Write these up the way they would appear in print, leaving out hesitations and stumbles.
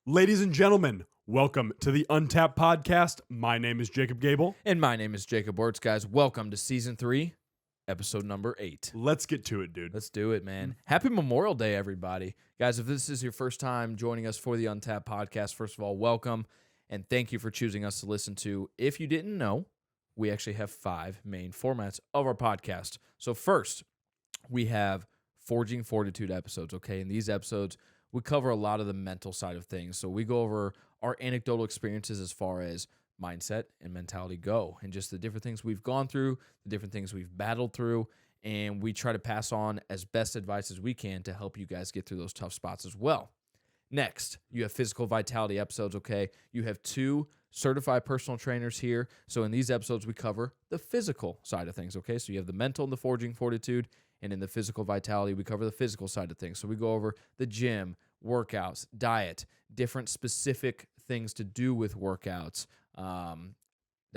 Ladies and gentlemen, welcome to the Untapped Podcast. My name is Jacob Gabel. And my name is Jacob Wurtz, guys. Welcome to Season 3, Episode number 8. Let's get to it, dude. Let's do it, man. Happy Memorial Day, everybody. Guys, if this is your first time joining us for the Untapped Podcast, first of all, welcome, and thank you for choosing us to listen to. If you didn't know, we actually have 5 main formats of our podcast. So first, we have Forging Fortitude episodes, okay? In these episodes, we cover a lot of the mental side of things. So we go over our anecdotal experiences as far as mindset and mentality go, and just the different things we've gone through, the different things we've battled through, and we try to pass on as best advice as we can to help you guys get through those tough spots as well. Next, you have physical vitality episodes, okay? You have 2 certified personal trainers here. So in these episodes, we cover the physical side of things, okay? So you have the mental and the forging fortitude, and in the physical vitality, we cover the physical side of things. So we go over the gym, workouts, diet, different specific things to do with workouts. Did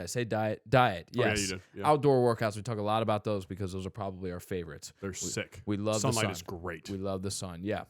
I say diet? Diet, yes. Oh, yeah, you did. Yeah. Outdoor workouts, we talk a lot about those because those are probably our favorites. They're sick. We love Sunlight the sun. is great. We love the sun, yeah.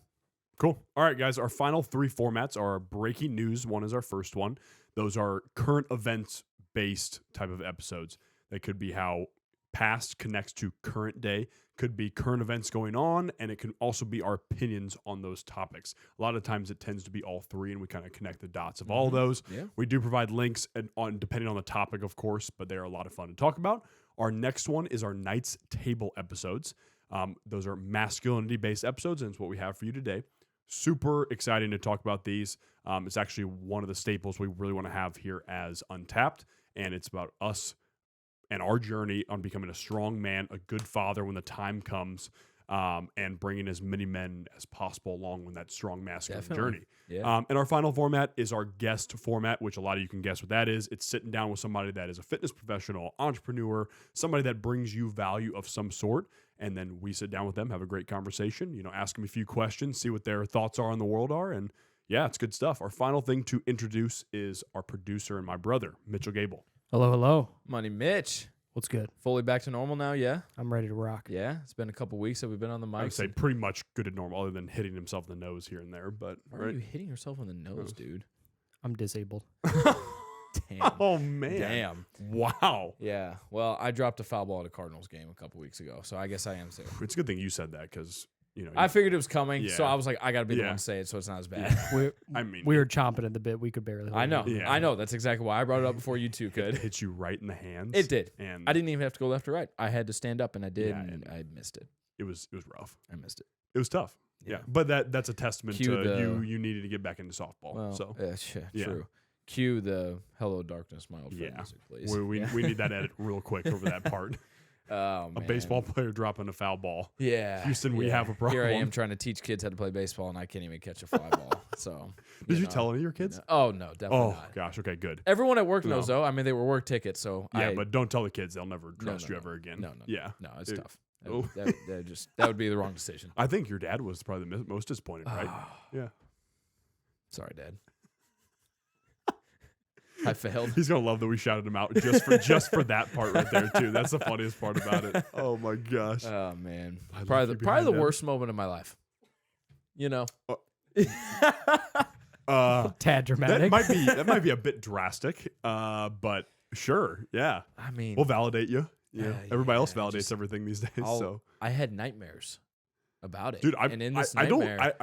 Cool. All right, guys. Our final 3 formats are breaking news. One is our first one. Those are current events-based type of episodes. They could be how past connects to current day, could be current events going on, and it can also be our opinions on those topics. A lot of times it tends to be all 3, and we kind of connect the dots of all of those. Yeah. We do provide links depending on the topic, of course, but they are a lot of fun to talk about. Our next one is our Knights Table episodes. Those are masculinity-based episodes, and it's what we have for you today. Super exciting to talk about these. It's actually one of the staples we really want to have here as Untapped, and it's about us and our journey on becoming a strong man, a good father when the time comes, and bringing as many men as possible along with that strong masculine journey. Yeah. And our final format is our guest format, which a lot of you can guess what that is. It's sitting down with somebody that is a fitness professional, entrepreneur, somebody that brings you value of some sort, and then we sit down with them, have a great conversation, ask them a few questions, see what their thoughts are on the world are, and yeah, it's good stuff. Our final thing to introduce is our producer and my brother, Mitchell Gabel. Hello, hello. Money Mitch. What's good? Fully back to normal now, yeah? I'm ready to rock. Yeah, it's been a couple weeks that we've been on the mic. I would say pretty much good to normal, other than hitting himself in the nose here and there. But Why are you hitting yourself in the nose, dude? I'm disabled. Damn. Oh, man. Damn. Wow. Yeah. Well, I dropped a foul ball at a Cardinals game a couple weeks ago, so I guess I am too. It's a good thing you said that because, I figured it was coming, so Yeah. I was like, I got to be the Yeah. one to say it so it's not as bad. We were chomping at the bit. We could barely. I know. Yeah. I know. That's exactly why I brought it up before you two it could. hit you right in the hands. It did. And I didn't even have to go left or right. I had to stand up, and I did, Yeah, and I missed it. it was rough. I missed it. It was tough. Yeah. But that's a testament Cue to you needed to get back into softball. Well, so yeah, true. Cue the Hello Darkness, my old friend Yeah. music, please. we need that edit real quick over that part. Oh, A man. baseball player dropping a foul ball. Yeah. Houston, we have a problem. Here I am trying to teach kids how to play baseball, and I can't even catch a fly ball. So, Did you tell any of your kids? Oh, no, definitely Oh, not. gosh. Okay, good. Everyone at work knows, No. though. I mean, they were work tickets, so Yeah, but don't tell the kids. They'll never trust you no. ever again. No. Yeah. No, it's tough. Oh. That would be the wrong decision. I think your dad was probably the most disappointed, right? Yeah. Sorry, Dad. I failed. He's gonna love that we shouted him out just for that part right there too. That's the funniest part about it. Oh my gosh. Oh man, I love probably you the behind that. worst moment of my life. Tad dramatic. That might be a bit drastic. But sure, yeah. I mean, We'll validate you. Yeah. Everybody else yeah, validates just- everything these days. So I had nightmares about it, dude, and in this I nightmare,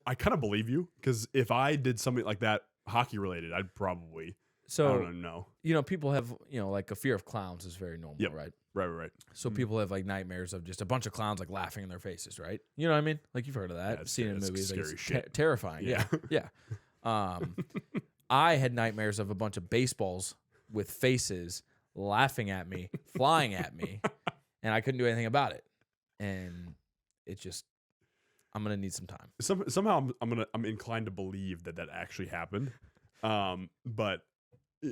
I kind of believe you because if I did something like that hockey related, I'd probably I don't know. People have like a fear of clowns is very normal, Yep. right? Right. So people have like nightmares of just a bunch of clowns like laughing in their faces, right? You know what I mean? Like you've heard of that, That's seen it in scary. movies. That's Like, scary it's shit. terrifying. Yeah. I had nightmares of a bunch of baseballs with faces laughing at me, flying at me, and I couldn't do anything about it. And it just, I'm gonna need some time. Somehow I'm inclined to believe that actually happened. But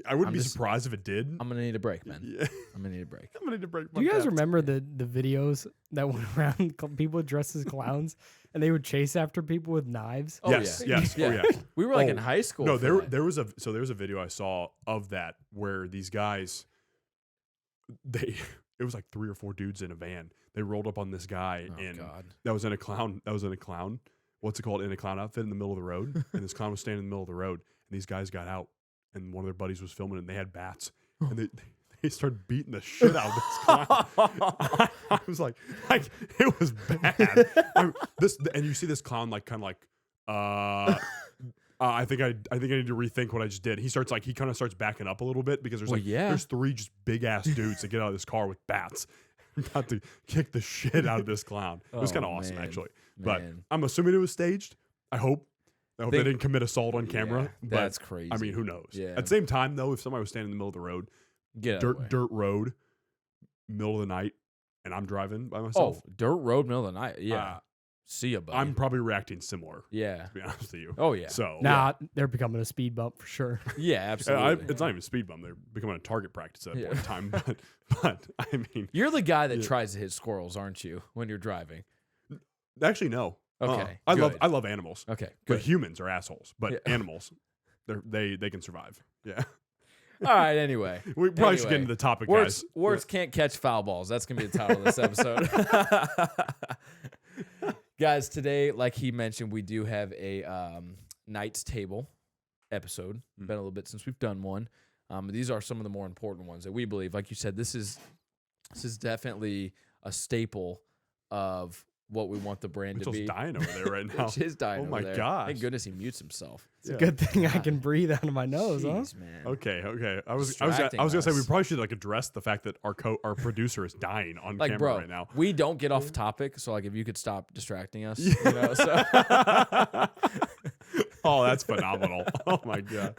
I wouldn't be surprised if it did. I'm gonna need a break, man. Yeah. I'm gonna need a break. I'm gonna need to break. Do you guys remember the videos that went around people dressed as clowns and they would chase after people with knives? Oh, Yes. yeah. Yes. Yeah. Oh yeah. We were like Oh, in high school. No, for that. there was a video I saw of that where these guys, it was like 3 or 4 dudes in a van. They rolled up on this guy Oh, and God. that was in a clown what's it called, in a clown outfit in the middle of the road, and this clown was standing in the middle of the road, and these guys got out, and one of their buddies was filming it, and they had bats, and they started beating the shit out of this clown. I was like, it was bad. And you see this clown kind of I think I need to rethink what I just did. He kind of starts backing up a little bit because there's 3 just big ass dudes that get out of this car with bats, about to kick the shit out of this clown. It was kind of awesome, actually. But I'm assuming it was staged. I hope they didn't commit assault on camera. Yeah, but, that's crazy. I mean, who knows? Yeah. At the same time, though, if somebody was standing in the middle of the road, dirt road, middle of the night, and I'm driving by myself. Oh, dirt road, middle of the night. Yeah. See ya, buddy. I'm probably reacting similar. Yeah. To be honest with you. Oh, yeah. So they're becoming a speed bump for sure. Yeah, absolutely. It's not even speed bump. They're becoming a target practice at that point in time. But I mean, you're the guy that tries to hit squirrels, aren't you, when you're driving? Actually, no. Okay. I love animals. Okay. But Good. humans are assholes. But animals, they can survive. Yeah. All right. Anyway, We probably should get into the topic, guys. Wurtz can't catch foul balls. That's gonna be the title of this episode. Guys, today, like he mentioned, we do have a Knights Table episode. Been a little bit since we've done one. These are some of the more important ones that we believe. Like you said, this is definitely a staple of what we want the brand to be. Mitchell's dying over there right now. Mitch is dying over there. Oh my gosh. Thank goodness he mutes himself. It's a good thing I can breathe out of my nose, Jeez, man. Okay. I was Distracting gonna say we us. probably should address the fact that our producer is dying on camera Bro, right now. we don't get off topic, so if you could stop distracting us, you know. So. Oh, that's phenomenal. Oh my gosh.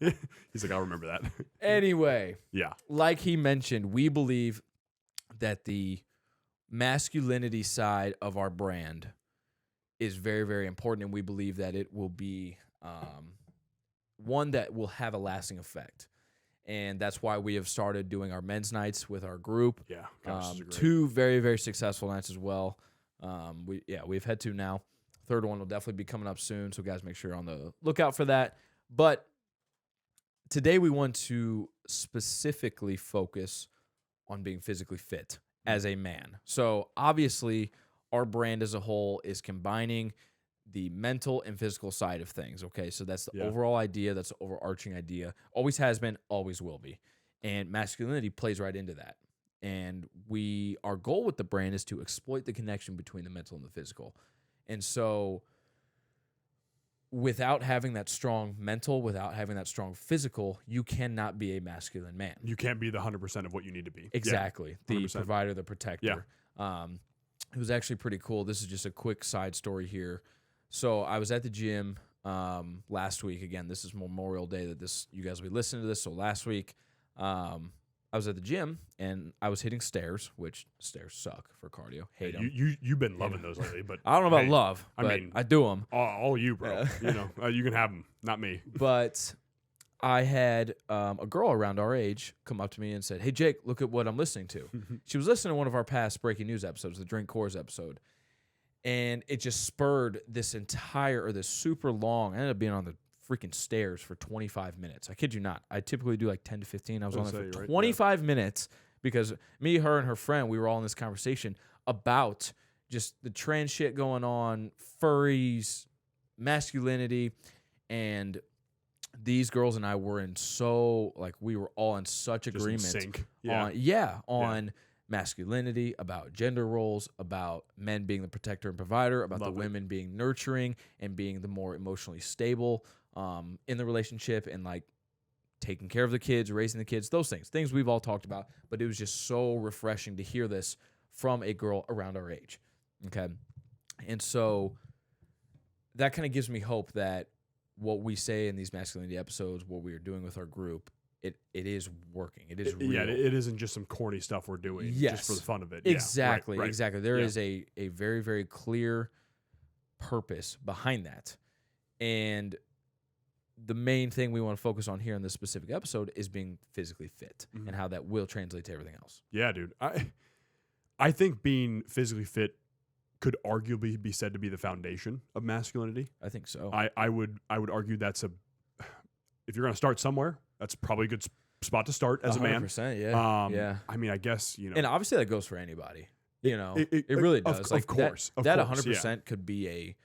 He's like, I'll remember that. Anyway, Yeah. like he mentioned, we believe that the masculinity side of our brand is very, very important, and we believe that it will be one that will have a lasting effect. And that's why we have started doing our men's nights with our group. Yeah. Gosh, this is great. 2 very, very successful nights as well. We've had 2 now. 3rd one will definitely be coming up soon, so guys, make sure you're on the lookout for that. But today we want to specifically focus on being physically fit as a man. So obviously, our brand as a whole is combining the mental and physical side of things. Okay, so that's the overall idea. That's the overarching idea. Always has been, always will be. And masculinity plays right into that. And our goal with the brand is to exploit the connection between the mental and the physical. And so without having that strong mental, without having that strong physical, you cannot be a masculine man. You can't be the 100% of what you need to be. Exactly. Yeah, the provider, the protector. Yeah. It was actually pretty cool. This is just a quick side story here. So I was at the gym last week. Again, this is Memorial Day that you guys will be listening to this. So last week, I was at the gym and I was hitting stairs, which stairs suck for cardio. Hate them. You've been loving those lately, but I don't know about love, but I do them. All you, bro. You know, you can have them, not me. But I had a girl around our age come up to me and said, "Hey, Jake, look at what I'm listening to." She was listening to one of our past breaking news episodes, the Drink Coors episode, and it just spurred this super long. I ended up being on the freaking stairs for 25 minutes. I kid you not. I typically do like 10 to 15. I was on there for 25 minutes because me, her, and her friend, we were all in this conversation about just the trans shit going on, furries, masculinity, and these girls and I were we were all in such agreement sync. on masculinity, about gender roles, about men being the protector and provider, about the women being nurturing and being the more emotionally stable in the relationship, and like taking care of the kids, raising the kids, those things we've all talked about. But it was just so refreshing to hear this from a girl around our age. Okay. And so that kind of gives me hope that what we say in these masculinity episodes, what we are doing with our group, it is working. It is real. Yeah, it isn't just some corny stuff we're doing just for the fun of it. Exactly, right. Exactly. There is a very, very clear purpose behind that. And the main thing we want to focus on here in this specific episode is being physically fit and how that will translate to everything else. Yeah, dude. I think being physically fit could arguably be said to be the foundation of masculinity. I think so. I would argue if you're going to start somewhere, that's probably a good spot to start as a man. 100%, yeah. I mean, I guess, and obviously that goes for anybody. It really does. Of course. That 100% could be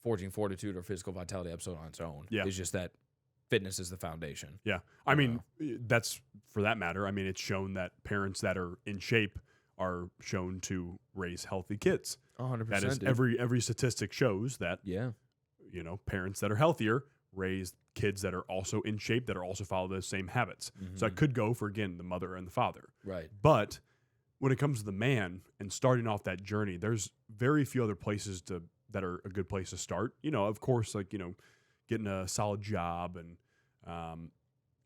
Forging Fortitude or Physical Vitality episode on its own. Yeah. It's just that fitness is the foundation. Yeah. I mean, that's for that matter. I mean, it's shown that parents that are in shape are shown to raise healthy kids. 100%. That is dude. every statistic shows that, Yeah. parents that are healthier raise kids that are also in shape, that are also follow those same habits. So I could go for, again, the mother and the father. Right. But when it comes to the man and starting off that journey, there's very few other places that are a good place to start. Of course, like, getting a solid job and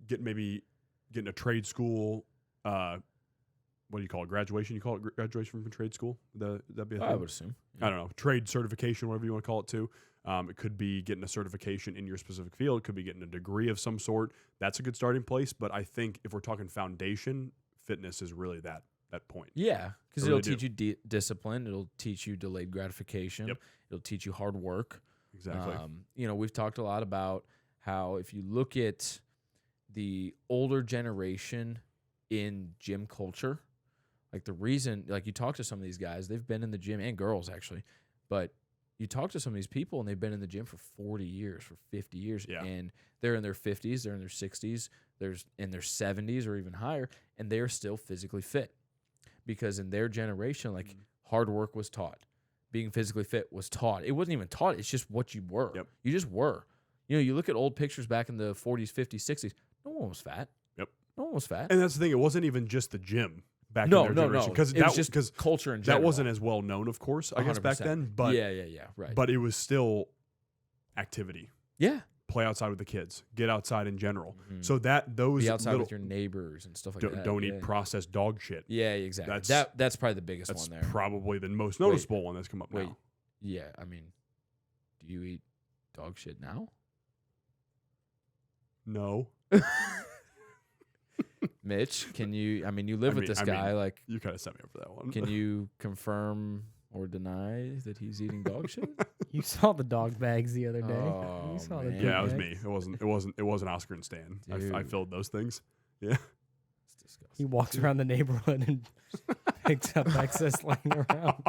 getting a trade school. What do you call it? Graduation? You call it graduation from trade school? That'd be a thing? I would assume. I don't know. Trade certification, whatever you want to call it too. It could be getting a certification in your specific field. It could be getting a degree of some sort. That's a good starting place. But I think if we're talking foundation, fitness is really that point. Yeah, because I really it'll teach you discipline. It'll teach you delayed gratification. Yep. It'll teach you hard work. Exactly. We've talked a lot about how if you look at the older generation in gym culture, like the reason, like you talk to some of these guys, they've been in the gym, and girls actually, but you talk to some of these people and they've been in the gym for 40 years, for 50 years, Yeah. and they're in their 50s, they're in their 60s, they're in their 70s or even higher, and they're still physically fit. Because in their generation, like hard work was taught. Being physically fit was taught. It wasn't even taught. It's just what you were. Yep. You just were. You look at old pictures back in the 40s, 50s, 60s. No one was fat. Yep. No one was fat. And that's the thing. It wasn't even just the gym back No. in their generation. Because It was just culture in general. that wasn't as well known, of course, I guess, back 100%. then. But yeah. Right. But it was still activity. yeah. Play outside with the kids. Get outside in general. Mhm. So those Be outside little, with your neighbors and stuff like that. don't yeah. eat processed dog shit. Yeah, exactly. That's- That's probably the biggest That's one there. probably the most noticeable one that's come up Wait. now. Yeah, I mean, do you eat dog shit now? No. Mitch, can you? I mean, you live with this guy. Like, You kind of set me up for that one. can you confirm or deny that he's eating dog shit? You saw the dog bags the other day. Oh, you saw man. the Yeah, dog it was bags. me. It wasn't Oscar and Stan. I Dude. filled those things. It's He disgusting. walks around the neighborhood and picks up excess laying around.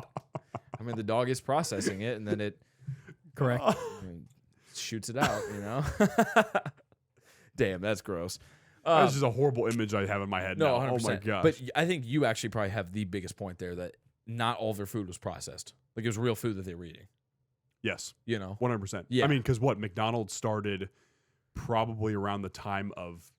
I mean, the dog is processing it, and then it Correct. shoots it out. Damn, that's gross. That's just a horrible image I have in my head No, now. 100%. Oh my gosh. But I think you actually probably have the biggest point there that not all of their food was processed. Like it was real food that they were eating. yes, 100%. Yeah. I mean, because McDonald's started probably around the time of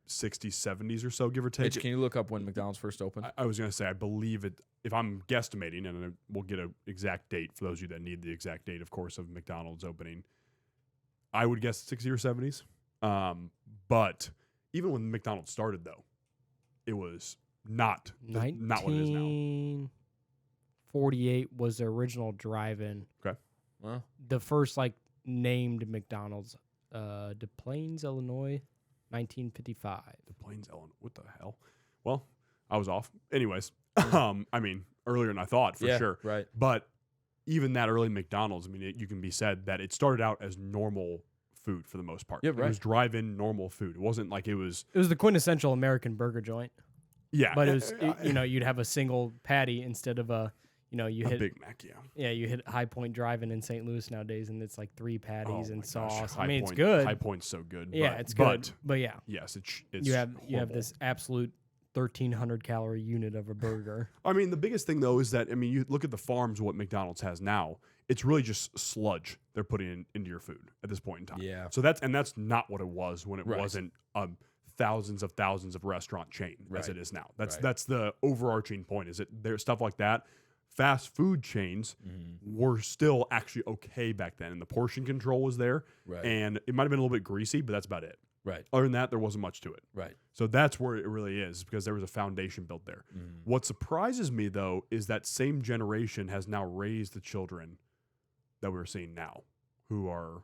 60s, 70s or so, give or take. Mitch, can you look up when McDonald's first opened? I was going to say, I believe it, if I'm guesstimating, and we'll get an exact date for those of you that need the exact date, of course, of McDonald's opening, I would guess 60s or 70s. But even when McDonald's started, though, it was not what it is now. 1948 was the original drive-in. Well, The first named McDonald's, Des Plaines, Illinois, 1955. The Plains, Ellen. What the hell? Well, I was off. Anyways, I mean, earlier than I thought, for yeah, sure. right. But even that early McDonald's, I mean, you can be said that it started out as normal food for the most part. Yeah, It right. was drive-in normal food. It wasn't like it was. It was the quintessential American burger joint, Yeah, but it was you'd have a single patty instead of you a hit Big Mac. Yeah. you hit High Point Drive-in in St. Louis nowadays, and it's like 3 patties Oh and my gosh, sauce. High I mean, it's Point- good. High Point's so good. Yeah, but, it's good. But yeah, Yes, it's you have horrible. this absolute 1,300 calorie unit of a burger. I mean, the biggest thing though is that you look at the farms. What McDonald's has now, it's really just sludge they're putting into your food at this point in time. Yeah. So that's not what it was when it Right. wasn't thousands of restaurant chain as Right. it is now. That's Right. that's the overarching point. Is it there's stuff like that. Fast food chains were still actually okay back then, and the portion control was there, Right. and it might have been a little bit greasy, but that's about it. Right. Other than that, there wasn't much to it. Right. So that's where it really is, because there was a foundation built there. What surprises me, though, is that same generation has now raised the children that we're seeing now, who are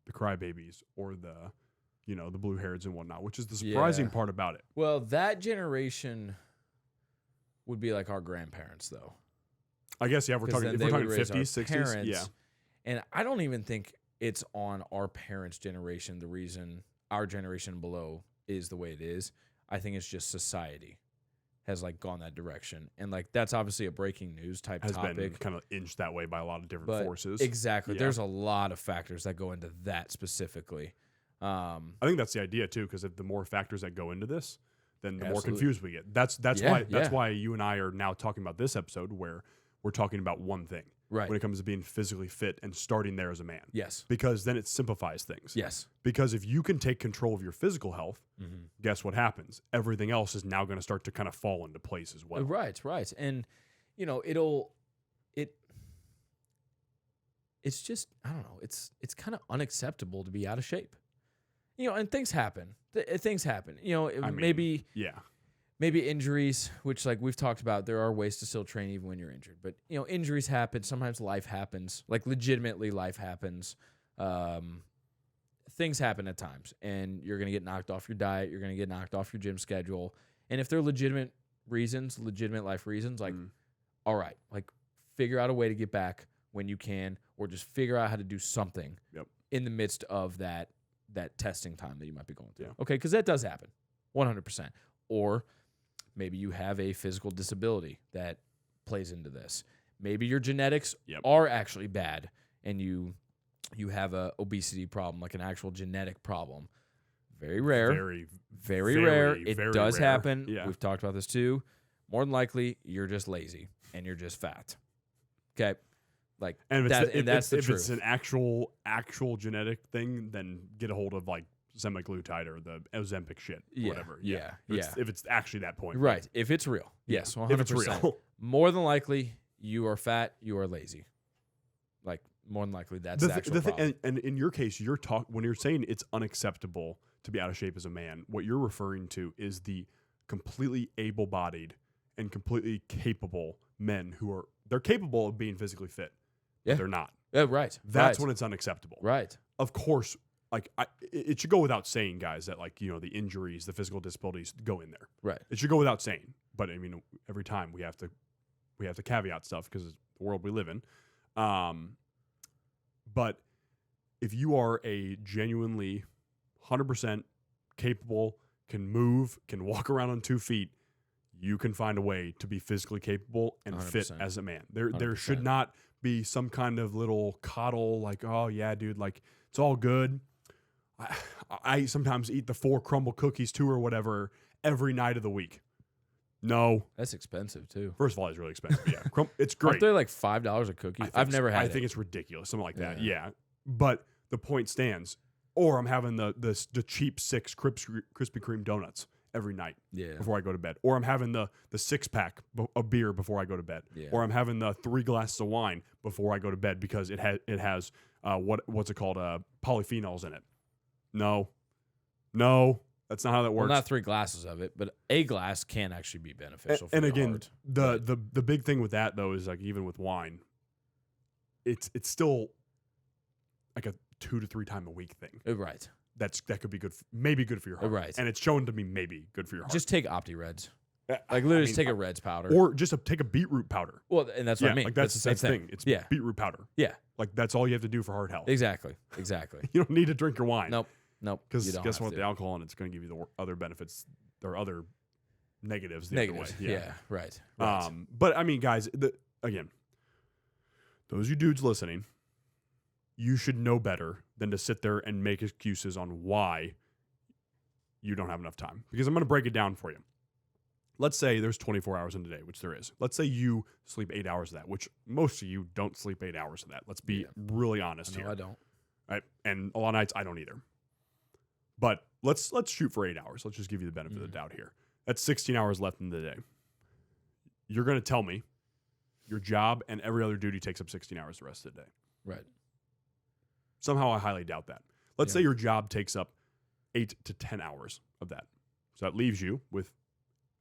the crybabies or the blue hairs and whatnot, which is the surprising Yeah. part about it. Well, that generation would be like our grandparents, though. I guess, yeah, if we're 'Cause talking, then if they we're would talking raise our 50s, 60s, parents, yeah. And I don't even think it's on our parents' generation the reason our generation below is the way it is. I think it's just society has like gone that direction, and like that's obviously a breaking news type Has topic. been kind of inched that way by a lot of different But forces. exactly, Yeah. there's a lot of factors that go into that specifically. I think that's the idea too, because the more factors that go into this, then the more Absolutely. confused we get. That's Yeah, why you and I are now talking about this episode where we're talking about one thing Right. when it comes to being physically fit and starting there as a man. Yes. Because then it simplifies things. Yes. Because if you can take control of your physical health, guess what happens? Everything else is now going to start to kind of fall into place as well. Right. Right. And you know, it's just, I don't know. It's kind of unacceptable to be out of shape. You know, and things happen. Things happen. You know, I mean, maybe injuries, which like we've talked about, there are ways to still train even when you're injured. But, you know, injuries happen. Sometimes life happens. Like legitimately life happens. Things happen at times. And you're going to get knocked off your diet. You're going to get knocked off your gym schedule. And if they're legitimate reasons, legitimate life reasons, like, all right, like figure out a way to get back when you can, or just figure out how to do something in the midst of that testing time that you might be going through. Yeah. Okay, because that does happen, 100%. Or maybe you have a physical disability that plays into this. Maybe your genetics are actually bad, and you have a obesity problem, like an actual genetic problem. Very rare. Very rare. It does happen. Yeah. We've talked about this too. More than likely, you're just lazy and you're just fat. Okay. Like, And that's the if truth. it's an actual genetic thing, then get a hold of like semaglutide or the Ozempic shit, whatever. Yeah. If it's actually that point, Right. If it's real. Yes. 100%. If it's real. More than likely, you are fat, you are lazy. Like, more than likely, that's the actual problem. And in your case, when you're saying it's unacceptable to be out of shape as a man, what you're referring to is the completely able-bodied and completely capable men they're capable of being physically fit. Yeah. But they're not. Yeah, right. That's when it's unacceptable. Right. Of course, like it should go without saying, guys, that like, you know, the injuries, the physical disabilities go in there. Right. It should go without saying. But I mean, every time we have to caveat stuff because it's the world we live in. But if you are a genuinely 100% capable, can move, can walk around on 2 feet, you can find a way to be physically capable and fit 100%. as a man. There 100%. should not be some kind of little coddle like, oh yeah, dude, like it's all good. I sometimes eat the 4 crumble cookies too or whatever every night of the week. No. That's expensive too. First of all, it's really expensive. Yeah. It's great. Aren't they like $5 a cookie? I've never had it. I think it's ridiculous. Something like that. Yeah. But the point stands. Or I'm having the cheap 6 Krispy Kreme donuts every night before I go to bed. Or I'm having the 6-pack of beer before I go to bed. Yeah. Or I'm having the 3 glasses of wine before I go to bed because it has what's it called? Polyphenols in it. No, that's not how that works. Well, not 3 glasses of it, but a glass can actually be beneficial for and your again, heart. the big thing with that though is like even with wine, it's still like a 2 to 3 time a week thing. Right. That could be good, maybe good for your heart. Right. And it's shown to be maybe good for your heart. Just take OptiReds. Like literally just take a Reds powder. Or just take a beetroot powder. Well, and that's what I mean. Like that's the same thing. It's beetroot powder. Yeah. Like that's all you have to do for heart health. Exactly. You don't need to drink your wine. Nope. Because guess what? The alcohol in it's going to give you the other benefits or other negatives the other way. Yeah. Right. But I mean, guys, again, those you dudes listening, you should know better than to sit there and make excuses on why you don't have enough time. Because I'm going to break it down for you. Let's say there's 24 hours in a day, which there is. Let's say you sleep 8 hours of that, which most of you don't sleep 8 hours of that. Let's be really honest here. I don't. Right? And a lot of nights I don't either. But let's shoot for 8 hours. Let's just give you the benefit of the doubt here. That's 16 hours left in the day. You're going to tell me your job and every other duty takes up 16 hours the rest of the day. Right. Somehow I highly doubt that. Let's say your job takes up 8 to 10 hours of that. So that leaves you with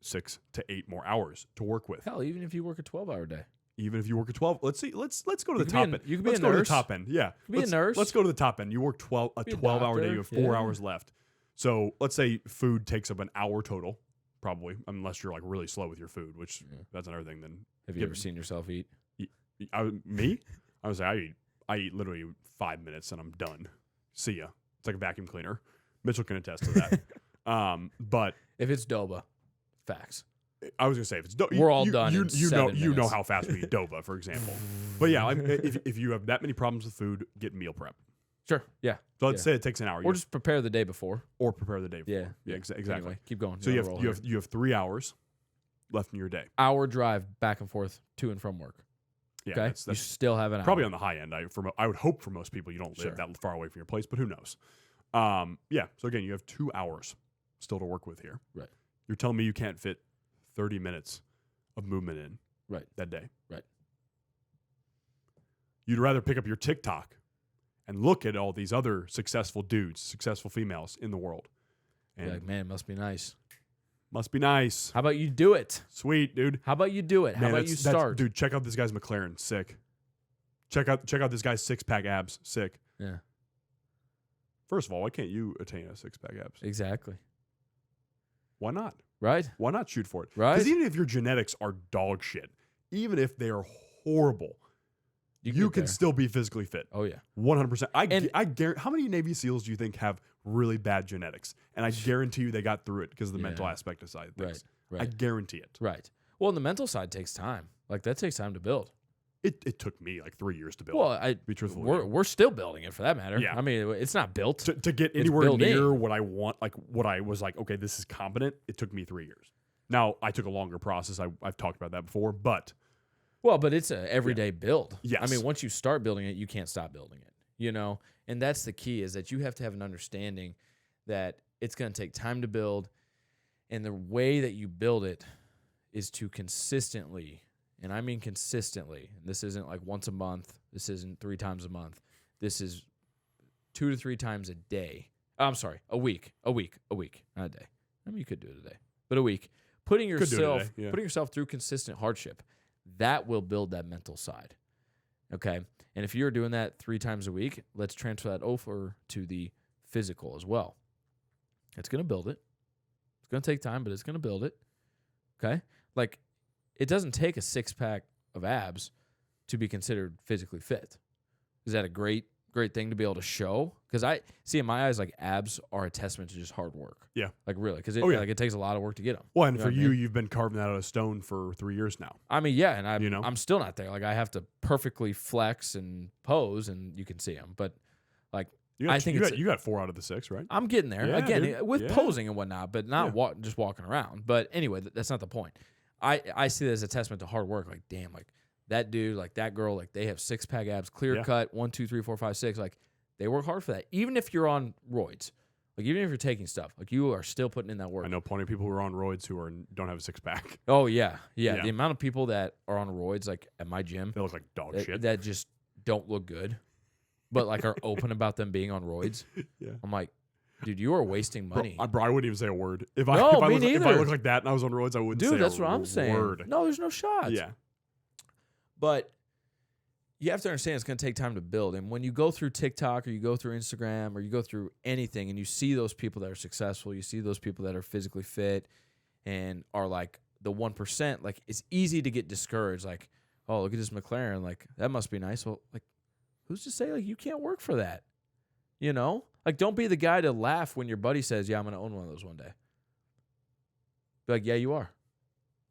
6 to 8 more hours to work with. Hell, even if you work a 12-hour day. Even if you work a 12, let's go to the top end. You can be let's a go nurse. to the top end. Yeah. Be a nurse. Let's go to the top end. You work a 12-hour day. You have 4 yeah. hours left. So let's say food takes up an hour total, probably, unless you're like really slow with your food, which that's another thing. Then have you ever seen yourself eat? Me? I was like, I eat literally 5 minutes and I'm done. See ya. It's like a vacuum cleaner. Mitchell can attest to that. But if it's Doba, facts. I was gonna say if it's We're all done in You 7 know minutes. how fast we eat Doba, for example. But yeah, if you have that many problems with food, get meal prep. Sure. Yeah. So let's say it takes an hour. Or just prepare the day before. Or prepare the day before. Yeah. Exactly. Anyway, keep going. So you have 3 hours left in your day. Hour drive back and forth to and from work. Yeah, Okay. that's you still have an hour. probably on the high end. I would hope for most people you don't live Sure. that far away from your place, but who knows? Yeah. So again, you have 2 hours still to work with here. Right. You're telling me you can't fit 30 minutes of movement in Right. that day. Right. You'd rather pick up your TikTok and look at all these other successful dudes, successful females in the world. Be And like, man, it must be nice. must be nice. How about you do it? Sweet, dude. How about you do it? How Man, about you start? Dude, check out this guy's McLaren. Sick. Check out this guy's 6-pack abs. Sick. Yeah. First of all, why can't you attain a 6-pack abs? Exactly. Why not? Right? Why not shoot for it? Right? Because even if your genetics are dog shit, even if they are horrible, you get can there. still be physically fit. Oh, yeah. 100%. And- I guarantee. How many Navy SEALs do you think have really bad genetics? And I guarantee you they got through it because of the mental Yeah. aspect of side things. Right. I Right. guarantee it. Right. Well, and the mental side takes time. Like, that takes time to build. It took me like 3 years to build. Well, be truthful with you. we're still building it for that matter. Yeah. I mean, it's not built. to get It's anywhere built near in. what I want, like what I was like, okay, this is competent. It took me 3 years. Now I took a longer process. I've talked about that before, but Well, but it's a everyday build. Yes. I mean, once you start building it, you can't stop building it, you know? And that's the key is that you have to have an understanding that it's going to take time to build. And the way that you build it is to consistently, and I mean consistently, and this isn't like once a month. This isn't 3 times a month. This is 2 to 3 times a day. I'm sorry, a week, not a day. I mean, you could do it a day, but a week. Putting Could do it a yourself, day, yeah. putting yourself through consistent hardship, that will build that mental side. Okay. And if you're doing that 3 times a week, let's transfer that over to the physical as well. It's going to build it. It's going to take time, but it's going to build it. Okay. Like, it doesn't take a 6-pack of abs to be considered physically fit. Is that a great thing to be able to show? Because I see in my eyes, like, abs are a testament to just hard work. Yeah. Like, really. Because it takes a lot of work to get them. well, and You know for what I you, mean? you've been carving that out of stone for 3 years now. I mean, yeah, and You know? I'm still not there. Like, I have to perfectly flex and pose, and you can see them. But, like, I think you got 4 out of the 6, right? I'm getting there. Yeah, Again, dude. with Yeah. posing and whatnot, but not Yeah. just walking around. But anyway, that's not the point. I see that as a testament to hard work. Like, damn, like, that dude, like, that girl, like, they have 6-pack abs, clear Yeah. cut, 1, 2, 3, 4, 5, 6. Like, they work hard for that. Even if you're on roids, like, even if you're taking stuff, like, you are still putting in that work. I know plenty of people who are on roids who don't have a 6-pack. Oh, yeah. Yeah. The amount of people that are on roids, like, at my gym, They look like dog shit. that just don't look good, but, like, are open about them being on roids. Yeah. I'm like, dude, you are wasting money. Bro, I wouldn't even say a word. If No, I me look, if I neither. look like that and I was on roids, I wouldn't say Dude, a that's what I'm saying. word. No, there's no shots. Yeah. But you have to understand it's going to take time to build. And when you go through TikTok or you go through Instagram or you go through anything and you see those people that are successful, you see those people that are physically fit and are like the 1%, like, it's easy to get discouraged. Like, oh, look at this McLaren. Like, that must be nice. Well, like, who's to say, like, you can't work for that? You know? Like, don't be the guy to laugh when your buddy says, yeah, I'm going to own one of those one day. Be like, yeah, you are.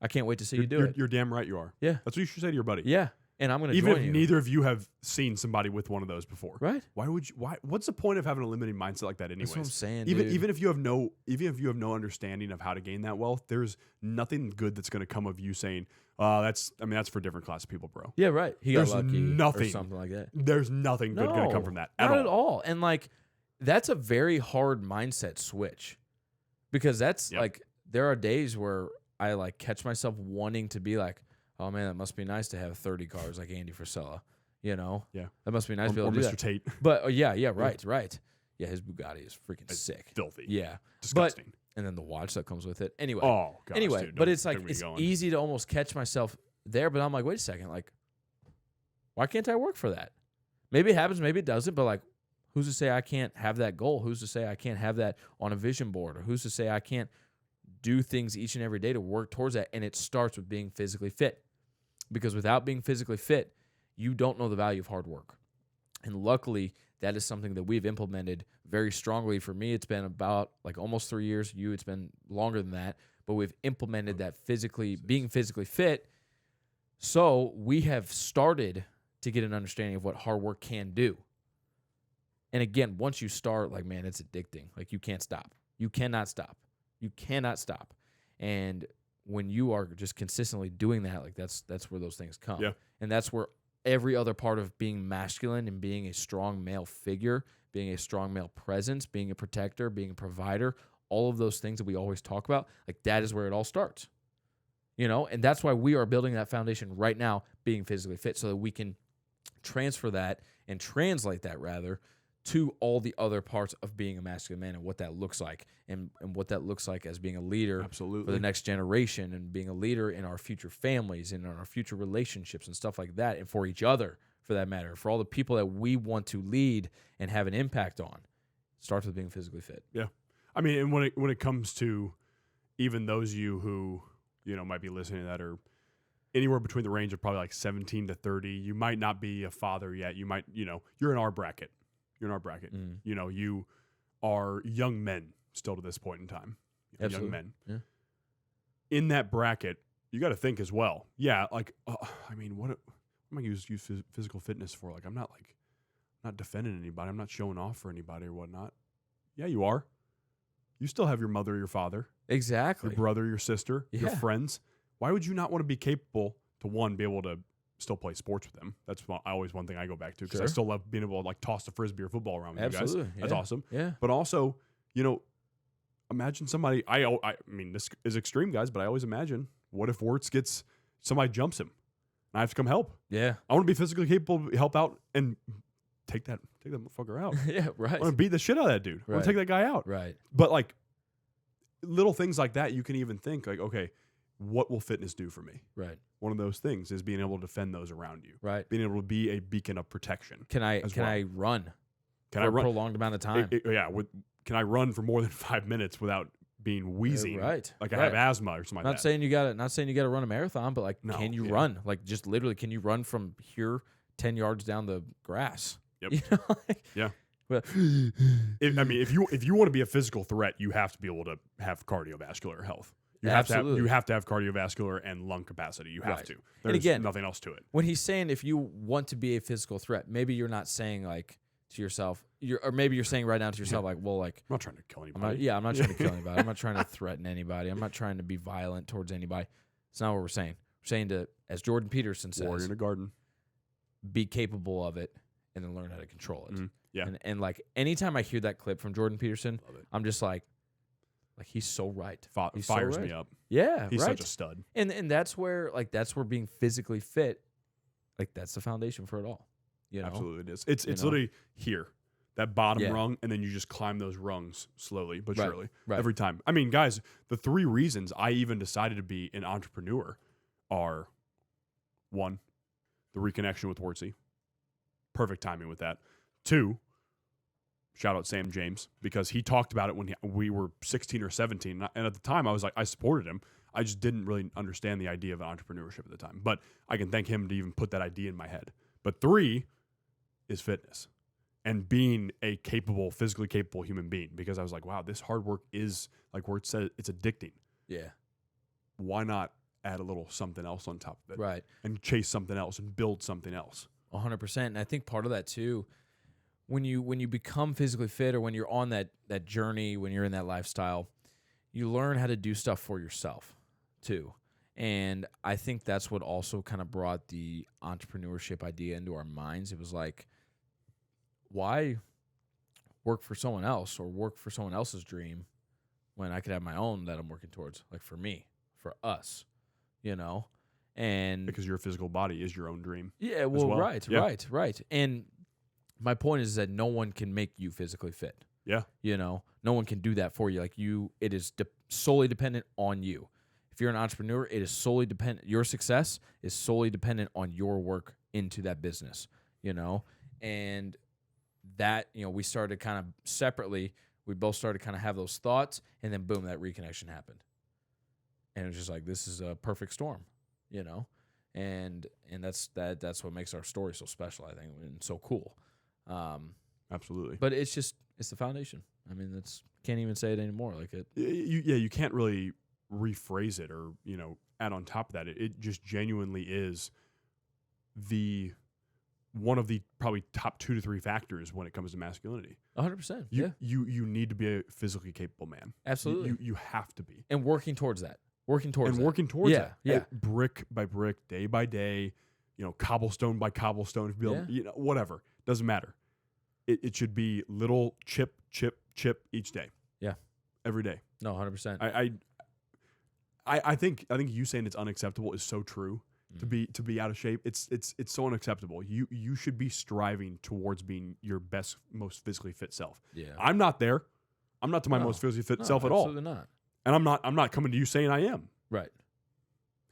I can't wait to see you do it. You're damn right you are. Yeah. That's what you should say to your buddy. Yeah. And I'm going to Even join if you. neither of you have seen somebody with one of those before. Right? What's the point of having a limiting mindset like that anyways? That's what I'm saying, even dude. even if you have no understanding of how to gain that wealth, there's nothing good that's going to come of you saying, that's for a different class of people, bro. Yeah, right. He There's got lucky or nothing. something like that. There's nothing good going to come from that at not all. at all. And, like, that's a very hard mindset switch because that's Yep. like there are days where I, like, catch myself wanting to be like, oh, man, that must be nice to have 30 cars like Andy Frisella, you know? Yeah. That must be nice to be Or able to do Mr. that. Tate. But, right. Yeah, his Bugatti is freaking It's sick. filthy. Yeah. Disgusting. And then the watch that comes with it. Anyway. Oh, gosh, Anyway, dude, but it's don't like get me it's going. easy to almost catch myself there, but I'm like, wait a second, like, why can't I work for that? Maybe it happens, maybe it doesn't, but, like, who's to say I can't have that goal? Who's to say I can't have that on a vision board? Or who's to say I can't do things each and every day to work towards that? And it starts with being physically fit. Because without being physically fit, you don't know the value of hard work. And luckily, that is something that we've implemented very strongly. For me, it's been about like almost 3 years. You, it's been longer than that. but we've implemented that being physically fit. So we have started to get an understanding of what hard work can do. And again, once you start, like, man, it's addicting. Like, you can't stop. You cannot stop. You cannot stop. And when you are just consistently doing that, like, that's where those things come. Yeah. And that's where every other part of being masculine and being a strong male figure, being a strong male presence, being a protector, being a provider, all of those things that we always talk about, like, that is where it all starts. You know, and that's why we are building that foundation right now, being physically fit, so that we can transfer that and translate that, rather, to all the other parts of being a masculine man and what that looks like, and what that looks like as being a leader Absolutely. for the next generation, and being a leader in our future families and in our future relationships and stuff like that, and for each other, for that matter, for all the people that we want to lead and have an impact on. It starts with being physically fit. Yeah. I mean, and when it comes to even those of you who, you know, might be listening to that are anywhere between the range of probably like 17 to 30, you might not be a father yet. You might, you know, you're in our bracket. You're in our bracket. You know, you are young men still to this point in time. Young men. Yeah. In that bracket, you got to think as well. Yeah, like, I mean, what am I going to use physical fitness for? Like, I'm not defending anybody. I'm not showing off for anybody or whatnot. Yeah, you are. You still have your mother, your father. Exactly. Your brother, your sister, your friends. Why would you not want to be capable to, one, be able to still play sports with them? That's always one thing I go back to, because I still love being able to, like, toss the frisbee or football around with you guys. That's awesome. Yeah. But also, you know, imagine somebody. I mean, this is extreme, guys, but I always imagine, what if Wurtz gets, somebody jumps him, and I have to come help? Yeah. I want to be physically capable to help out and take that motherfucker out. Yeah. Right. I want to beat the shit out of that dude. I want to take that guy out. Right. But, like, little things like that, you can even think, like, okay, what will fitness do for me? Right. One of those things is being able to defend those around you. Right. Being able to be a beacon of protection. Can I run? Can for I run a prolonged amount of time? Can I run for more than 5 minutes without being wheezing? Right. Like I have asthma or something like that. Not saying you got to run a marathon, but, like, can you run? Like, just literally, can you run from here 10 yards down the grass? Yep. You know, like, Yeah. Well, if you want to be a physical threat, you have to be able to have cardiovascular health. You have to have cardiovascular and lung capacity. You have to. There's nothing else to it. When he's saying, if you want to be a physical threat, maybe you're not saying, like, to yourself, or maybe you're saying right now to yourself, like, well, like, I'm not trying to kill anybody. I'm not trying to kill anybody. I'm not trying to threaten anybody. I'm not trying to be violent towards anybody. It's not what we're saying. We're saying to, as Jordan Peterson says, warrior in a garden, be capable of it and then learn how to control it. Yeah. And like, anytime I hear that clip from Jordan Peterson, I'm just like he's so right. He fires me up. Yeah, he's right. such a stud. And that's where being physically fit, like, that's the foundation for it all. You know? Absolutely, it is. It's literally here, that bottom rung, and then you just climb those rungs slowly but surely every time. I mean, guys, the 3 reasons I even decided to be an entrepreneur are: 1, the reconnection with Wurtzy. Perfect timing with that. 2, shout out Sam James, because he talked about it when we were 16 or 17. And at the time, I was like, I supported him. I just didn't really understand the idea of entrepreneurship at the time. But I can thank him to even put that idea in my head. But 3 is fitness and being a physically capable human being, because I was like, wow, this hard work is, like Wurtz said, it's addicting. Yeah. Why not add a little something else on top of it? Right. And chase something else and build something else. 100%. And I think part of that too, when you become physically fit, or when you're on that journey, when you're in that lifestyle, you learn how to do stuff for yourself too. And I think that's what also kind of brought the entrepreneurship idea into our minds. It was like, why work for someone else or work for someone else's dream when I could have my own that I'm working towards? Like, for me, for us, you know? And because your physical body is your own dream. Yeah, well. Right. And my point is that no one can make you physically fit. Yeah. You know, no one can do that for you. Like, it is solely dependent on you. If you're an entrepreneur, it is solely dependent. Your success is solely dependent on your work into that business, you know? And that, you know, we started kind of separately. We both started kind of have those thoughts, and then boom, that reconnection happened. And it was just like, this is a perfect storm, you know? And that's what makes our story so special, I think, and so cool. Absolutely. But it's the foundation. I mean, can't even say it anymore. Like it. You can't really rephrase it or, add on top of that. It just genuinely is one of the probably top 2 to 3 factors when it comes to masculinity. 100%. You need to be a physically capable man. Absolutely. You have to be. And working towards that. Working towards that. Yeah. Brick by brick, day by day, cobblestone by cobblestone, whatever. Doesn't matter. It should be little chip each day. Yeah. Every day. No, 100%. I think you saying it's unacceptable is so true. To be out of shape, it's so unacceptable. You should be striving towards being your best, most physically fit self. Yeah. I'm not there. I'm not to my most physically fit self at all. Absolutely not. And I'm not coming to you saying I am. Right.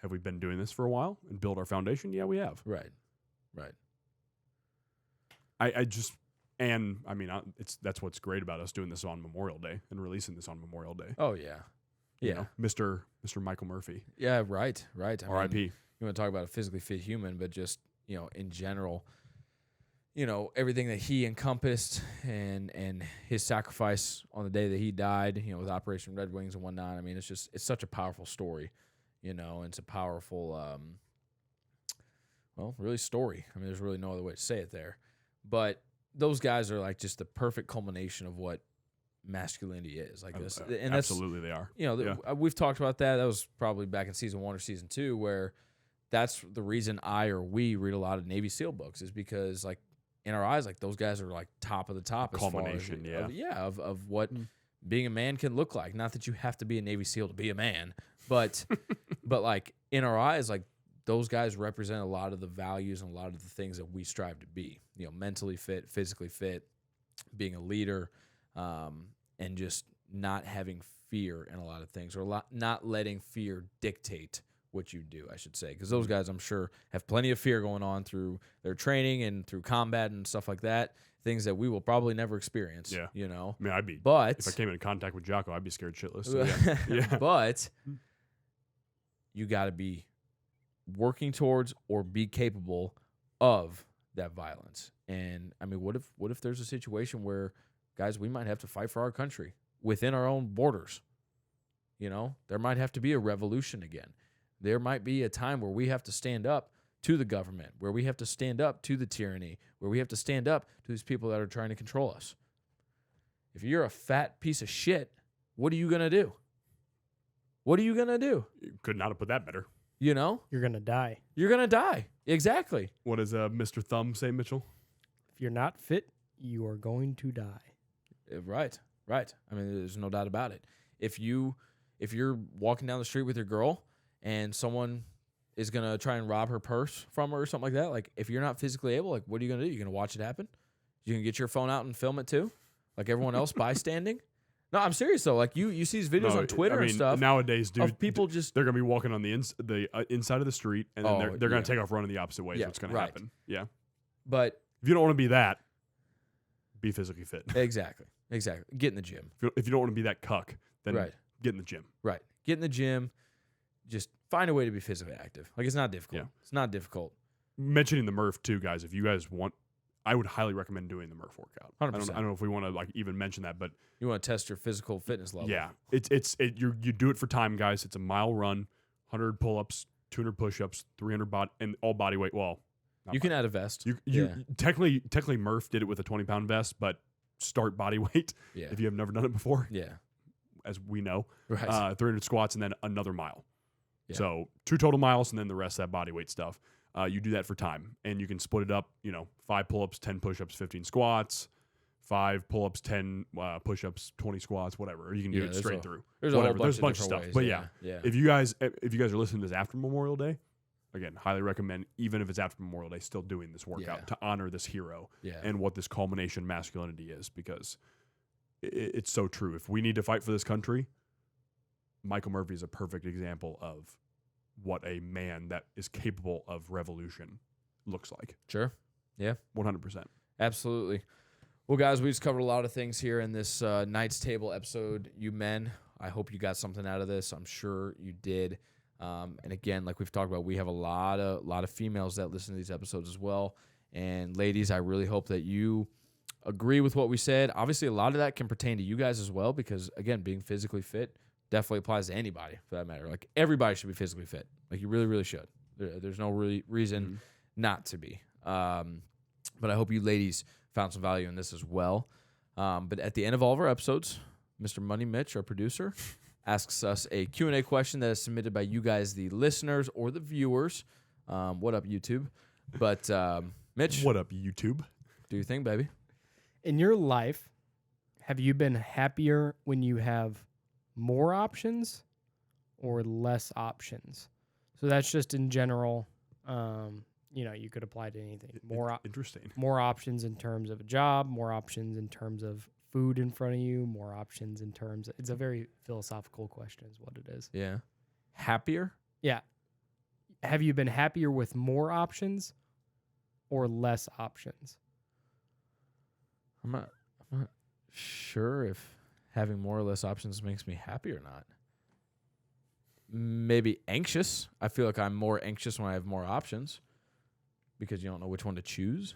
Have we been doing this for a while and build our foundation? Yeah, we have. Right. That's what's great about us doing this on Memorial Day and releasing this on Memorial Day. Oh yeah. Yeah. Mr. Michael Murphy. Yeah, right. R.I.P. You want to talk about a physically fit human, but just, in general, everything that he encompassed and his sacrifice on the day that he died, with Operation Red Wings and whatnot. I mean, it's such a powerful story, and it's a powerful, really story. I mean, there's really no other way to say it there. But those guys are like just the perfect culmination of what masculinity is. Like this, and absolutely they are. We've talked about that. That was probably back in season 1 or season 2, where that's the reason we read a lot of Navy SEAL books, is because like in our eyes, like those guys are like top of the top culmination, of what being a man can look like. Not that you have to be a Navy SEAL to be a man, but but like in our eyes, like those guys represent a lot of the values and a lot of the things that we strive to be. Mentally fit, physically fit, being a leader, and just not having fear in a lot of things, or not letting fear dictate what you do, I should say. Because those guys, I'm sure, have plenty of fear going on through their training and through combat and stuff like that, things that we will probably never experience. Yeah. I mean, but if I came into contact with Jocko, I'd be scared shitless. So yeah. But you got to be working towards or be capable of that violence. And I mean, what if there's a situation where, guys, we might have to fight for our country within our own borders? There might have to be a revolution again. There might be a time where we have to stand up to the government, where we have to stand up to the tyranny, where we have to stand up to these people that are trying to control us. If you're a fat piece of shit, what are you going to do? What are you going to do? You could not have put that better. You're going to die. You're going to die. Exactly. What does Mr. Thumb say, Mitchell? If you're not fit, you are going to die. Right. I mean, there's no doubt about it. If you're walking down the street with your girl and someone is going to try and rob her purse from her or something like that, like if you're not physically able, like what are you going to do? You're going to watch it happen? You can get your phone out and film it too? Like everyone else bystanding? No, I'm serious though. Like you see these videos on Twitter and stuff. Nowadays, dude, of people just they're gonna be walking on the inside of the street, and then they're gonna take off running the opposite way. Is what's gonna happen. Yeah, but if you don't want to be that, be physically fit. Exactly. Get in the gym. If you don't want to be that cuck, then get in the gym. Right. Get in the gym. Just find a way to be physically active. Like it's not difficult. Yeah. It's not difficult. Mentioning the Murph too, guys. If you guys want, I would highly recommend doing the Murph workout. 100%. I don't know if we want to like even mention that, but you want to test your physical fitness level. Yeah, you do it for time, guys. It's a mile run, 100 pull-ups, 200 push-ups, 300 and all body weight. Well, you can add a vest. You technically Murph did it with a 20-pound vest, but start body weight if you have never done it before. Yeah, as we know, right. 300 squats and then another mile. Yeah. So 2 total miles and then the rest of that body weight stuff. You do that for time, and you can split it up. 5 pull-ups, 10 push-ups, 15 squats. 5 pull-ups, 10 push-ups, 20 squats, whatever. Or you can do it straight through. There's whatever. There's a bunch of stuff. ways. But yeah, if you guys are listening to this after Memorial Day, again, highly recommend, even if it's after Memorial Day, still doing this workout to honor this hero and what this culmination masculinity is, because it's so true. If we need to fight for this country, Michael Murphy is a perfect example of what a man that is capable of revolution looks like. Sure. Yeah. 100%. Absolutely. Well, guys, we just covered a lot of things here in this Knights Table episode. You men, I hope you got something out of this. I'm sure you did. And again, like we've talked about, we have a lot of females that listen to these episodes as well. And ladies, I really hope that you agree with what we said. Obviously, a lot of that can pertain to you guys as well, because again, being physically fit definitely applies to anybody for that matter. Like everybody should be physically fit. Like you really, really should. There's no really reason not to be. But I hope you ladies found some value in this as well. But at the end of all of our episodes, Mr. Money Mitch, our producer, asks us a Q&A question that is submitted by you guys, the listeners or the viewers. What up, YouTube? But Mitch, What up, YouTube? do your thing, baby. In your life, have you been happier when you have more options or less options? So that's just in general. You could apply to anything. Interesting. More options in terms of a job, more options in terms of food in front of you, more options in terms it's a very philosophical question is what it is. Yeah. Happier? Yeah. Have you been happier with more options or less options? I'm not sure if having more or less options makes me happy or not. Maybe anxious. I feel like I'm more anxious when I have more options because you don't know which one to choose,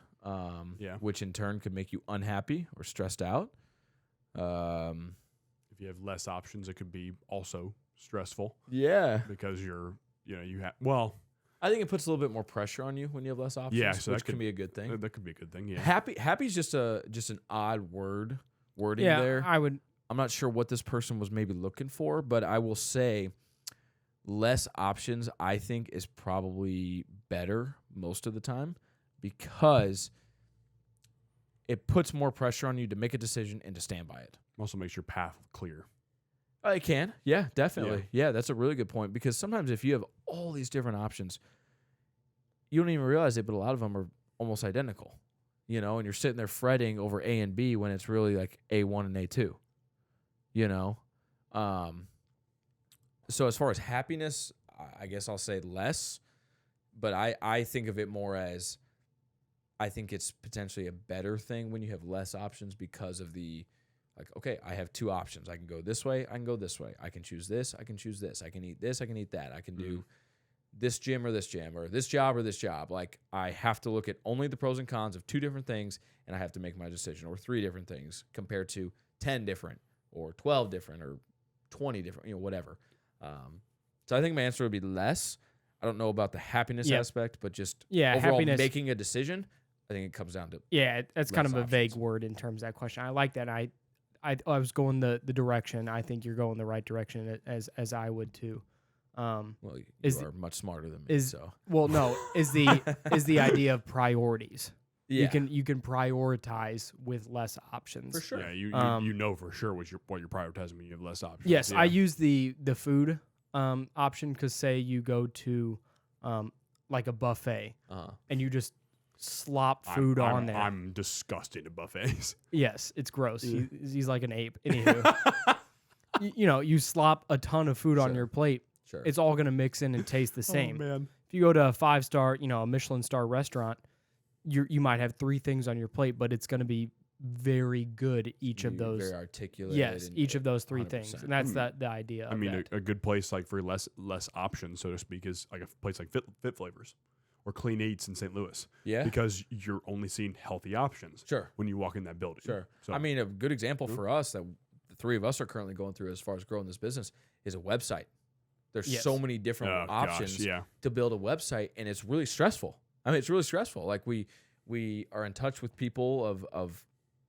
which in turn could make you unhappy or stressed out. If you have less options, it could be also stressful. Yeah. Because you have, well, I think it puts a little bit more pressure on you when you have less options, yeah, so which that could can be a good thing. That could be a good thing, yeah. Happy's just an odd wording there. I'm not sure what this person was maybe looking for, but I will say less options, I think, is probably better most of the time because it puts more pressure on you to make a decision and to stand by it. Also makes your path clear. It can. Yeah, definitely. Yeah, that's a really good point because sometimes if you have all these different options, you don't even realize it, but a lot of them are almost identical, and you're sitting there fretting over A and B when it's really like A1 and A2, So as far as happiness, I guess I'll say less, but I think of it more as I think it's potentially a better thing when you have less options because of okay, I have two options. I can go this way. I can go this way. I can choose this. I can choose this. I can eat this. I can eat that. I can do this gym or this gym or this job or this job. Like I have to look at only the pros and cons of two different things, and I have to make my decision, or three different things compared to 10 different or 12 different or 20 different, whatever. So I think my answer would be less. I don't know about the happiness aspect, but just overall happiness. Making a decision, I think it comes down to that's kind of a vague word in terms of that question. I like that. I was going the direction. I think you're going the right direction as I would too. Well, you are much smarter than me. Is the idea of priorities. Yeah. You can prioritize with less options. For sure. Yeah, you know for sure what you're prioritizing when you have less options. Yes, yeah. I use the food option because say you go to like a buffet and you just slop food on there. I'm disgusted at buffets. Yes, it's gross. He's like an ape. Anywho, you slop a ton of food on your plate. Sure. It's all gonna mix in and taste the same. Oh, man. If you go to a 5-star, a Michelin star restaurant, you might have 3 things on your plate, but it's gonna be very good. Each of those, very articulate. yes, each of those 3 100%. things, and that's the idea. I mean, a good place like for less options, so to speak, is like a place like Fit Flavors or Clean Eats in St. Louis. Yeah, because you're only seeing healthy options. Sure. When you walk in that building. Sure. So, I mean, a good example for us that the 3 of us are currently going through as far as growing this business is a website. There's so many different options to build a website, and it's really stressful. I mean, it's really stressful. Like we are in touch with people of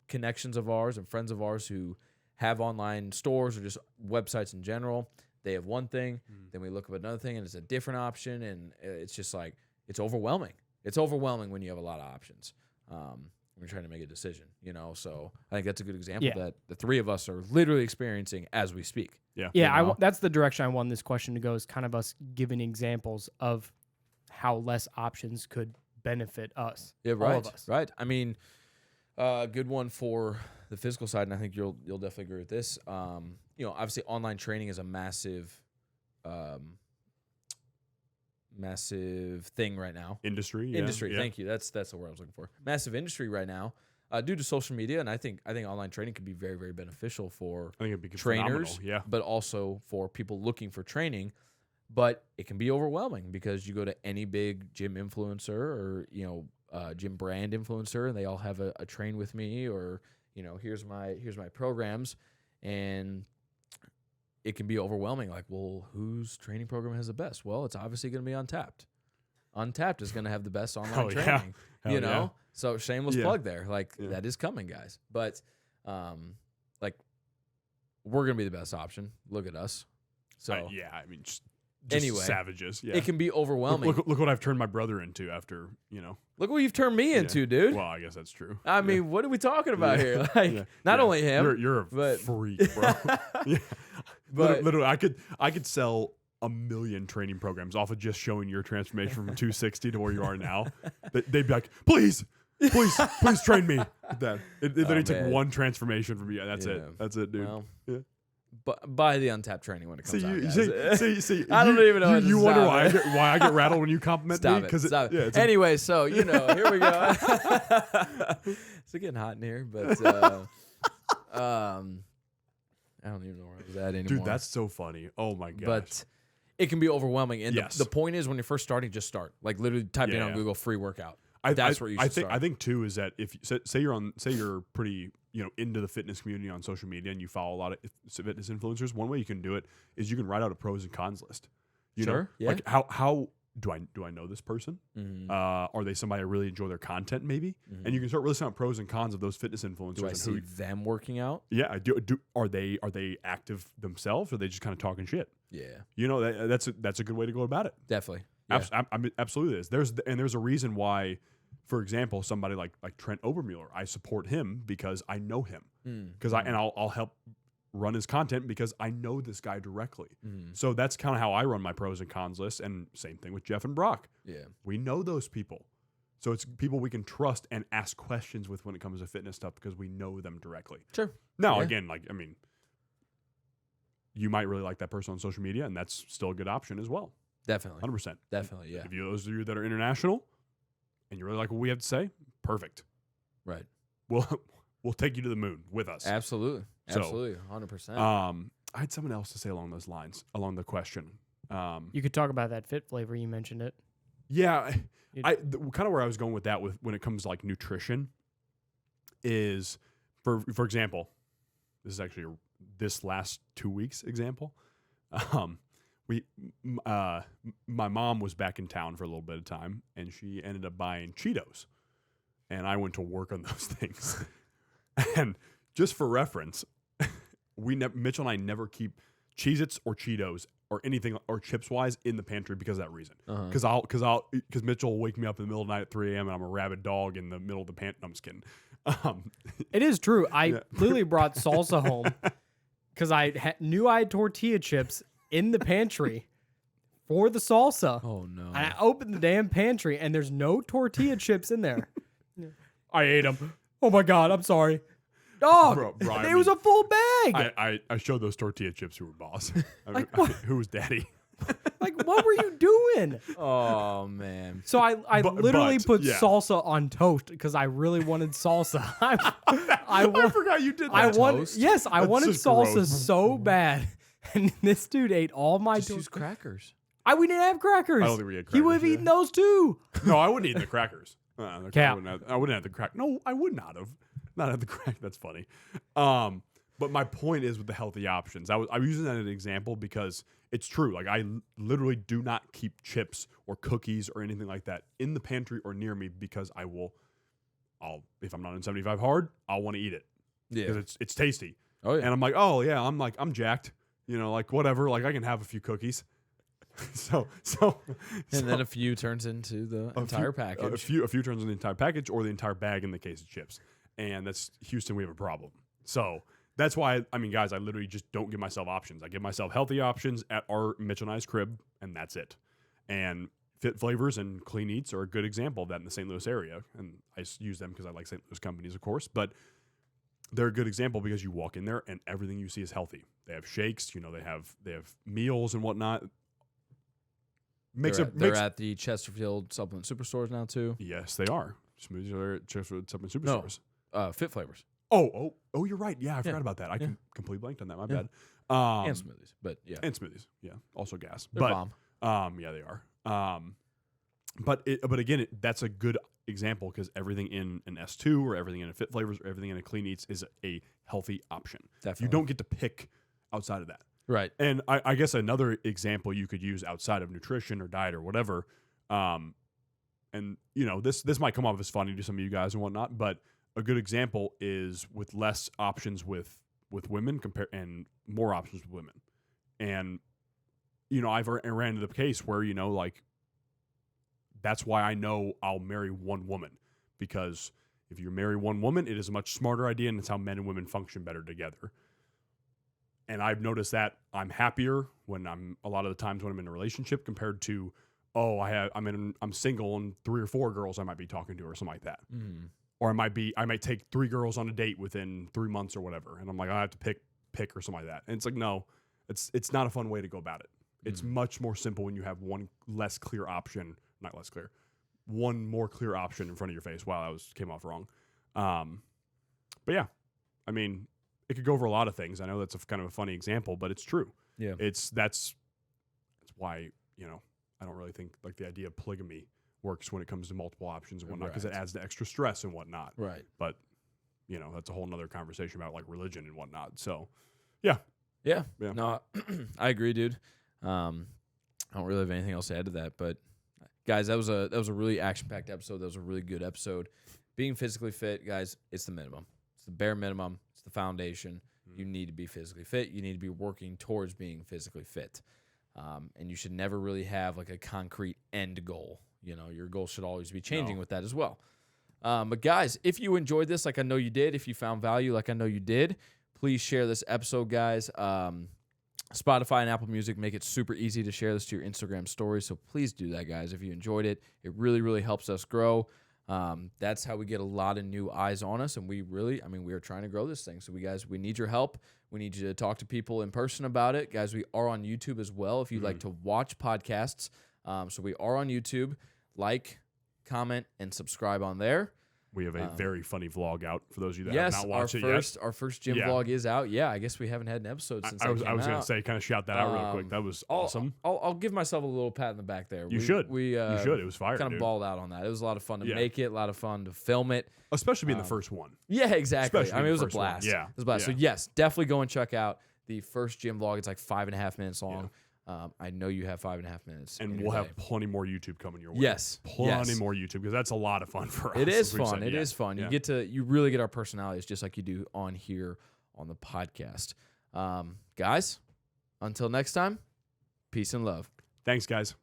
connections of ours and friends of ours who have online stores or just websites in general. They have one thing, then we look up another thing, and it's a different option, and it's just like it's overwhelming. It's overwhelming when you have a lot of options. When you're trying to make a decision, So I think that's a good example that the 3 of us are literally experiencing as we speak. Yeah. That's the direction I want this question to go. Is kind of us giving examples of how less options could benefit us. Yeah, right. All of us. Right. I mean, a good one for the physical side, and I think you'll definitely agree with this. Obviously, online training is a massive thing right now. Industry. Thank you. That's the word I was looking for. Massive industry right now, due to social media, and I think online training could be very, very beneficial for trainers, but also for people looking for training. But it can be overwhelming because you go to any big gym influencer or gym brand influencer, and they all have a train with me, or here's my programs, and it can be overwhelming. Like, well, whose training program has the best? Well, it's obviously going to be Untapped. Untapped is going to have the best online Oh, yeah. training. Hell You know, yeah. so shameless Yeah. plug there. Like Yeah. that is coming, guys. But like we're going to be the best option. Look at us. So Yeah, I mean, just Anyway, savages. Yeah. it can be overwhelming. Look what I've turned my brother into after, Look what you've turned me into, dude. Well, I guess that's true. I mean, what are we talking about Yeah. here? Like, Yeah. not Yeah. only him, You're a but- freak, bro. Yeah. but Literally, I could sell 1 million training programs off of just showing your transformation from 260 to where you are now. They'd be like, please train me. It literally took man. one transformation from you. That's Yeah. it. That's it, dude. well, Yeah. but buy the Untapped training when it comes out. Guys. See, I don't even know how to You wonder stop why I get rattled when you compliment me? Stop it. Stop it. Yeah, it's Anyway, so here we go. It's getting hot in here, but I don't even know where I was at anymore. dude, that's so funny. Oh my gosh. But it can be overwhelming, and Yes. the point is when you're first starting, just start. Like literally type in Yeah, on yeah. Google free workout. I That's where you should start. I think too is that if say you're pretty into the fitness community on social media and you follow a lot of fitness influencers, one way you can do it is you can write out a pros and cons list. You know, Sure, yeah. like how do I know this person? Mhm. Are they somebody I really enjoy their content? Maybe, and you can start really saying pros and cons of those fitness influencers. Do I and see who, them working out? yeah, are they active themselves? Or are they just kind of talking shit? Yeah, That's a good way to go about it. definitely. Yeah. Absolutely is. There's a reason why, for example, somebody like Trent Obermuller, I support him because I know him because I'll help run his content because I know this guy directly. So that's kind of how I run my pros and cons list. And same thing with Jeff and Brock. Yeah. We know those people. So it's people we can trust and ask questions with when it comes to fitness stuff because we know them directly. Sure. Now, Yeah. again, you might really like that person on social media, and that's still a good option as well. Definitely. 100%. Definitely. Yeah. If those of you that are international and you really like what we have to say, perfect. Right. We'll take you to the moon with us. Absolutely. So, Absolutely. 100%. I had someone else to say along those lines, along the question. You could talk about that fit flavor. You mentioned it. Yeah, You- kind of where I was going with that when it comes to like nutrition is, for example, this is actually this last 2 weeks example. My mom was back in town for a little bit of time, and she ended up buying Cheetos, and I went to work on those things. And just for reference, Mitchell and I never keep Cheez-Its or Cheetos or anything or chips wise in the pantry because of that reason. Because Mitchell will wake me up in the middle of the night at 3 a.m. and I'm a rabid dog in the middle of the pantry. I'm just kidding. It is true. I Yeah. literally brought salsa home because I knew I had tortilla chips in the pantry for the salsa. oh, no. And I opened the damn pantry and there's no tortilla chips in there. I ate them. Oh my God, I'm sorry. Dog, Bro, I it was mean, a full bag. I showed those tortilla chips who were boss. Like what? Who was daddy? Like, what were you doing? Oh, man. So I But- literally but, put yeah. salsa on toast because I really wanted salsa. I forgot you did that. I wanted, toast? yes, I That's wanted just salsa gross. so bad, and this dude ate all my Just toast. use crackers. We didn't have crackers. I don't think we had He would crackers, have yeah. eaten those too. No, I wouldn't eat the crackers. Cap. I wouldn't have the crack. No, I would not have. Not have the crack. That's funny. But my point is with the healthy options. I'm using that as an example because it's true. Like I literally do not keep chips or cookies or anything like that in the pantry or near me because if I'm not in 75 hard, I'll want to eat it because Yeah. it's tasty. Oh, yeah. And I'm like, oh yeah, I'm jacked. Like whatever. Like I can have a few cookies. so And then a few turns into the entire package. A few turns in the entire package or the entire bag in the case of chips. And that's Houston, we have a problem. So that's why, guys, I literally just don't give myself options. I give myself healthy options at our Mitchell and I's crib, and that's it. And Fit Flavors and Clean Eats are a good example of that in the St. Louis area. And I use them because I like St. Louis companies, of course. But they're a good example because you walk in there and everything you see is healthy. They have shakes, they have meals and whatnot. They're at the Chesterfield Supplement Superstores now, too. Yes, they are. Smoothies are at Chesterfield Supplement No. Superstores. Fit Flavors. Oh, you're right. Yeah, I forgot about that. I completely blanked on that. My bad. And smoothies. But, yeah. And smoothies. Yeah, also gas. They're but bomb. yeah, they are. But again, that's a good example because everything in an S2 or everything in a Fit Flavors or everything in a Clean Eats is a healthy option. Definitely. You don't get to pick outside of that. Right. And I guess another example you could use outside of nutrition or diet or whatever, and this might come off as funny to some of you guys and whatnot, but a good example is with less options with women and more options with women. And I've ran into the case where like that's why I know I'll marry one woman, because if you marry one woman, it is a much smarter idea, and it's how men and women function better together. And I've noticed that I'm happier a lot of the times when I'm in a relationship compared to, I'm single and 3 or 4 girls I might be talking to or something like that. Mm-hmm. Or I might take 3 girls on a date within 3 months or whatever. And I'm like, I have to pick or something like that. And it's like, no, it's not a fun way to go about it. It's much more simple when you have one more clear option in front of your face. Wow, came off wrong. But yeah, I mean, it could go over a lot of things. I know that's kind of a funny example, but it's true. Yeah. That's why, I don't really think like the idea of polygamy works when it comes to multiple options and whatnot, because it adds the extra stress and whatnot. Right. But, that's a whole nother conversation about like religion and whatnot. So, yeah. Yeah. No, I agree, dude. I don't really have anything else to add to that, but guys, that was a really action-packed episode. That was a really good episode. Being physically fit, guys, it's the minimum. It's the bare minimum. It's the foundation. You need to be physically fit. You need to be working towards being physically fit. And you should never really have like a concrete end goal. Your goal should always be changing with that as well. But guys, if you enjoyed this, like I know you did, if you found value, like I know you did, please share this episode, guys. Spotify and Apple Music make it super easy to share this to your Instagram stories. So please do that, guys. If you enjoyed it, it really, really helps us grow. That's how we get a lot of new eyes on us. And we are trying to grow this thing. So we need your help. We need you to talk to people in person about it. Guys, we are on YouTube as well if you'd like to watch podcasts. So we are on YouTube. Like, comment, and subscribe on there. We have a very funny vlog out for those of you that have not watched it yet. Our first gym vlog is out. Yeah, I guess we haven't had an episode since I was going to say, kind of shout that out real quick. That was awesome. I'll give myself a little pat in the back there. You should. It was fire. Kind of balled out on that. It was a lot of fun to make it, a lot of fun to film it. Especially being the first one. Yeah, exactly. It was a blast. Yeah. It was a blast. So yes, definitely go and check out the first gym vlog. It's like 5.5 minutes long. Yeah. I know you have 5.5 minutes. And we'll have plenty more YouTube coming your way. Yes. Plenty more YouTube, because that's a lot of fun for us. It is fun. It is fun. You really get our personalities just like you do on here on the podcast. Guys, until next time, peace and love. Thanks, guys.